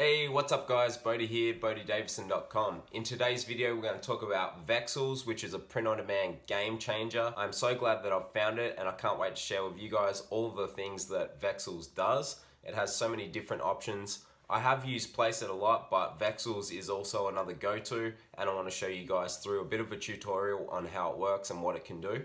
Hey, what's up guys? Bodie here, BodieDavison.com. In today's video, we're going to talk about Vexels, which is a print-on-demand game changer. I'm so glad that I've found it, and I can't wait to share with you guys all of the things that Vexels does. It has so many different options. I have used Placeit a lot, but Vexels is also another go-to, and I want to show you guys through a bit of a tutorial on how it works and what it can do.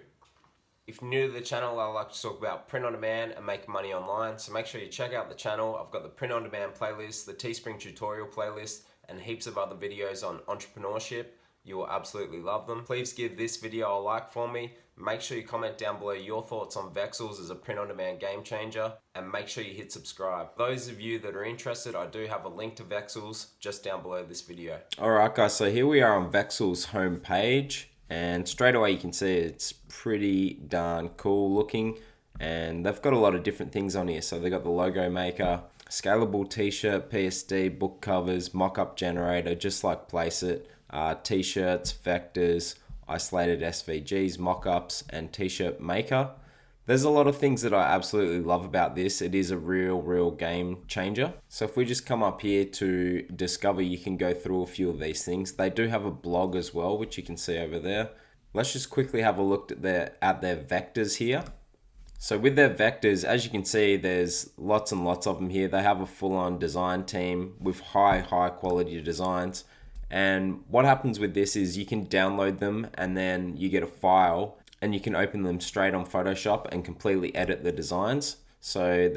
If you're new to the channel, I like to talk about print on demand and making money online, so make sure you check out the channel. I've got the print on demand playlist, the Teespring tutorial playlist, and heaps of other videos on entrepreneurship. You will absolutely love them. Please give this video a like for me. Make sure you comment down below your thoughts on Vexels as a print on demand game changer, and make sure you hit subscribe. Those of you that are interested, I do have a link to Vexels just down below this video. Alright guys, so here we are on Vexels homepage. And straight away you can see it's pretty darn cool looking, and they've got a lot of different things on here. So they've got the logo maker, scalable t-shirt, PSD, book covers, mock-up generator, just like Placeit, t-shirts, vectors, isolated SVGs, mock-ups, and t-shirt maker. There's a lot of things that I absolutely love about this. It is a real game changer. So if we just come up here to discover, you can go through a few of these things. They do have a blog as well, which you can see over there. Let's just quickly have a look at their vectors here. So with their vectors, as you can see, there's lots and lots of them here. They have a full-on design team with high quality designs. And what happens with this is you can download them and then you get a file, and you can open them straight on Photoshop and completely edit the designs. So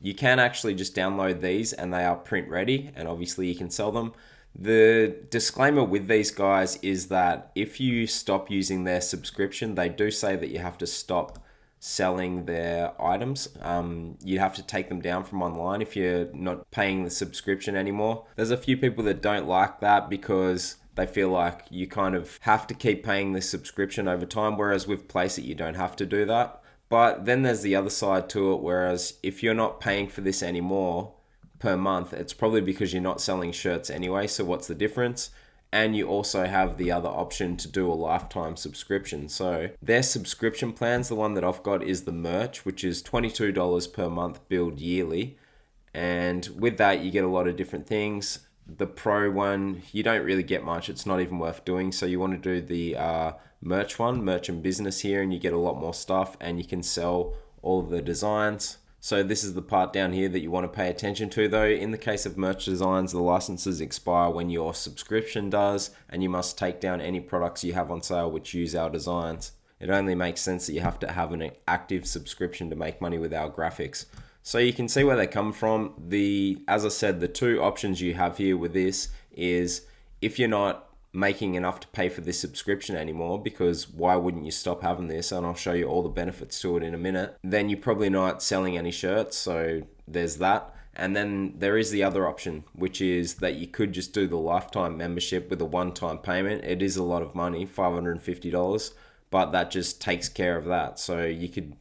you can actually just download these and they are print ready, and obviously you can sell them. The disclaimer with these guys is that if you stop using their subscription, they do say that you have to stop selling their items. You have to take them down from online if you're not paying the subscription anymore. There's a few people that don't like that because they feel like you kind of have to keep paying this subscription over time, whereas with Placeit you don't have to do that. But then there's the other side to it, whereas if you're not paying for this anymore per month, it's probably because you're not selling shirts anyway, so what's the difference? And you also have the other option to do a lifetime subscription. So their subscription plans, the one that I've got is the merch, which is $22 per month billed yearly. And with that, you get a lot of different things. The pro one, you don't really get much. It's not even worth doing. So you want to do the merch one, merch and business here, and you get a lot more stuff and you can sell all of the designs. So this is the part down here that you want to pay attention to though. In the case of merch designs, the licenses expire when your subscription does, and you must take down any products you have on sale which use our designs. It only makes sense that you have to have an active subscription to make money with our graphics. So you can see where they come from. As I said, the two options you have here with this is if you're not making enough to pay for this subscription anymore, because why wouldn't you stop having this? And I'll show you all the benefits to it in a minute. Then you're probably not selling any shirts, so there's that. And then there is the other option, which is that you could just do the lifetime membership with a one-time payment. It is a lot of money, $550, but that just takes care of that. So you could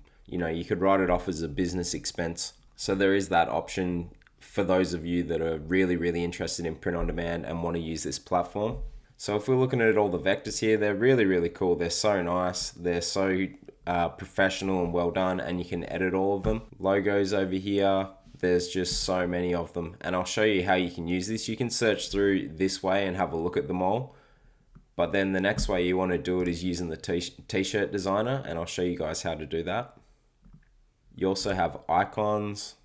write it off as a business expense. So there is that option for those of you that are really interested in print on demand and want to use this platform. So if we're looking at all the vectors here, they're really cool. They're so nice. They're so professional and well done, and you can edit all of them. Logos over here, there's just so many of them. And I'll show you how you can use this. You can search through this way and have a look at them all. But then the next way you want to do it is using the t-shirt designer, and I'll show you guys how to do that. You also have icons.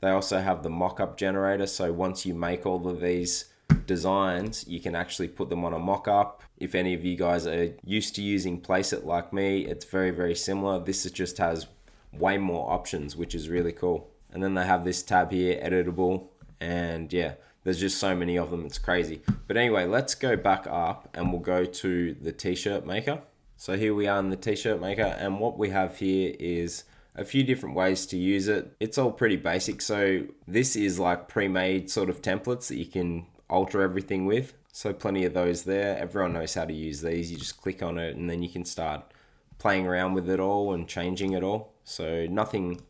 They also have the mock-up generator. So once you make all of these designs, you can actually put them on a mock-up. If any of you guys are used to using Placeit like me, it's very similar. This just has way more options, which is really cool. And then they have this tab here, editable, and yeah, there's just so many of them, it's crazy. But anyway, let's go back up and we'll go to the t-shirt maker. So here we are in the t-shirt maker, and what we have here is a few different ways to use it. It's all pretty basic. So this is like pre-made sort of templates that you can alter everything with. So plenty of those there. Everyone knows how to use these. You just click on it and then you can start playing around with it all and changing it all. So nothing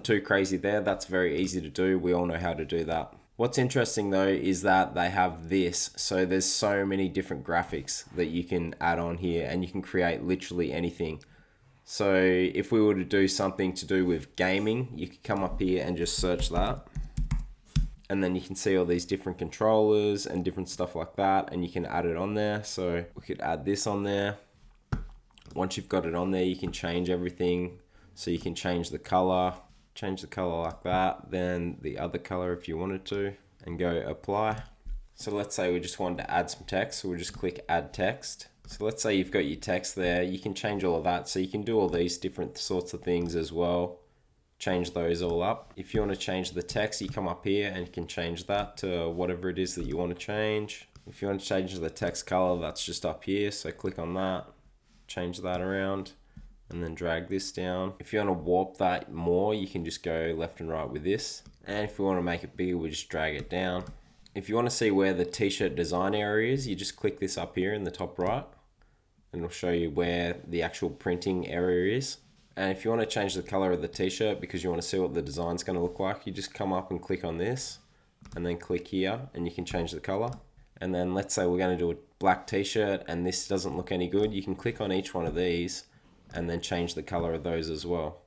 too crazy there. That's very easy to do. We all know how to do that. What's interesting though is that they have this. So there's so many different graphics that you can add on here, and you can create literally anything. So if we were to do something to do with gaming, you could come up here and just search that. And then you can see all these different controllers and different stuff like that, and you can add it on there. So we could add this on there. Once you've got it on there, you can change everything. So you can change the color like that, then the other color if you wanted to, and go apply. So let's say we just wanted to add some text, so we'll just click add text. So let's say you've got your text there, you can change all of that. So you can do all these different sorts of things as well. Change those all up. If you want to change the text, you come up here and you can change that to whatever it is that you want to change. If you want to change the text color, that's just up here. So click on that, change that around, and then drag this down. If you want to warp that more, you can just go left and right with this. And if we want to make it bigger, we just drag it down. If you want to see where the t-shirt design area is, you just click this up here in the top right, and it'll show you where the actual printing area is. And if you want to change the color of the t-shirt because you want to see what the design's going to look like, you just come up and click on this, and then click here, and you can change the color. And then let's say we're going to do a black t-shirt and this doesn't look any good, you can click on each one of these and then change the color of those as well,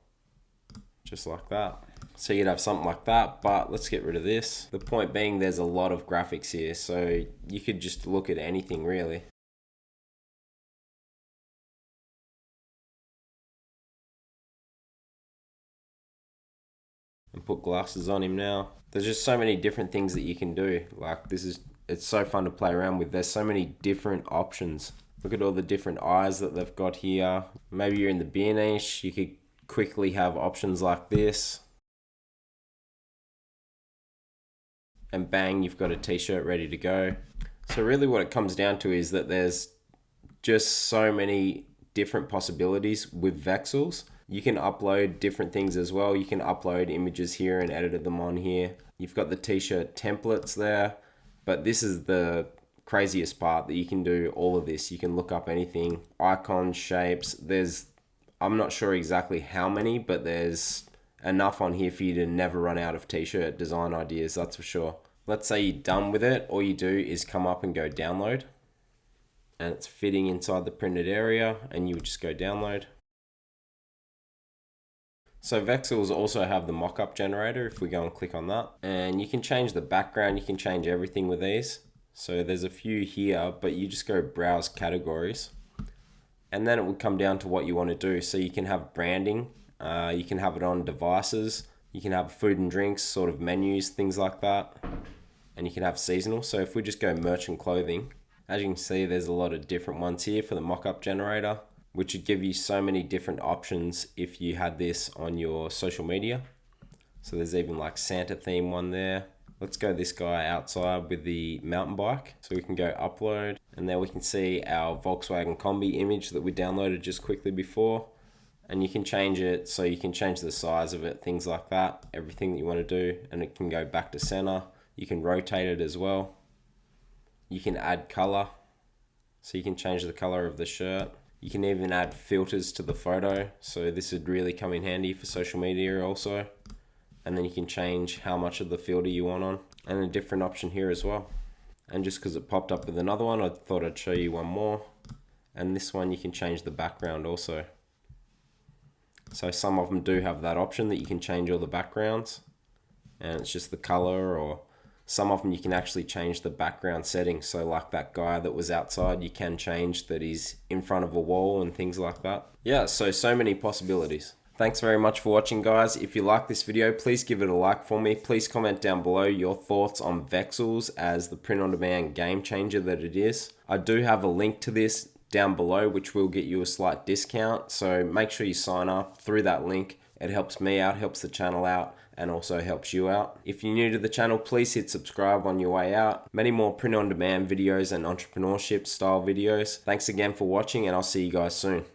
just like that. So you'd have something like that, but let's get rid of this. The point being, there's a lot of graphics here, so you could just look at anything really. And put glasses on him now. There's just so many different things that you can do. Like it's so fun to play around with. There's so many different options. Look at all the different eyes that they've got here. Maybe you're in the beer niche, you could quickly have options like this. And bang, you've got a t-shirt ready to go. So really what it comes down to is that there's just so many different possibilities with Vexels. You can upload different things as well. You can upload images here and edit them on here. You've got the t-shirt templates there, but this is the craziest part, that you can do all of this. You can look up anything, icons, shapes. I'm not sure exactly how many, but there's enough on here for you to never run out of t-shirt design ideas, that's for sure. Let's say you're done with it, all you do is come up and go download, and it's fitting inside the printed area, and you would just go download. So Vexels also have the mock-up generator if we go and click on that, and you can change the background, you can change everything with these. So there's a few here, but you just go browse categories, and then it would come down to what you want to do. So you can have branding, you can have it on devices, you can have food and drinks, sort of menus, things like that. And you can have seasonal. So if we just go merch and clothing, as you can see, there's a lot of different ones here for the mock-up generator, which would give you so many different options if you had this on your social media. So there's even like Santa theme one there. Let's go this guy outside with the mountain bike. So we can go upload, and there we can see our Volkswagen Combi image that we downloaded just quickly before. And you can change it, so you can change the size of it, things like that, everything that you want to do, and it can go back to center. You can rotate it as well. You can add color, so you can change the color of the shirt. You can even add filters to the photo, so this would really come in handy for social media also. And then you can change how much of the filter you want on, and a different option here as well. And just because it popped up with another one, I thought I'd show you one more. And this one you can change the background also. So some of them do have that option that you can change all the backgrounds, and it's just the color, or some of them you can actually change the background settings. So like that guy that was outside, you can change that he's in front of a wall and things like that. Yeah, so many possibilities. Thanks very much for watching, guys. If you like this video, please give it a like for me. Please comment down below your thoughts on Vexels as the print-on-demand game changer that it is. I do have a link to this down below, which will get you a slight discount. So make sure you sign up through that link. It helps me out, helps the channel out, and also helps you out. If you're new to the channel, please hit subscribe on your way out. Many more print-on-demand videos and entrepreneurship style videos. Thanks again for watching, and I'll see you guys soon.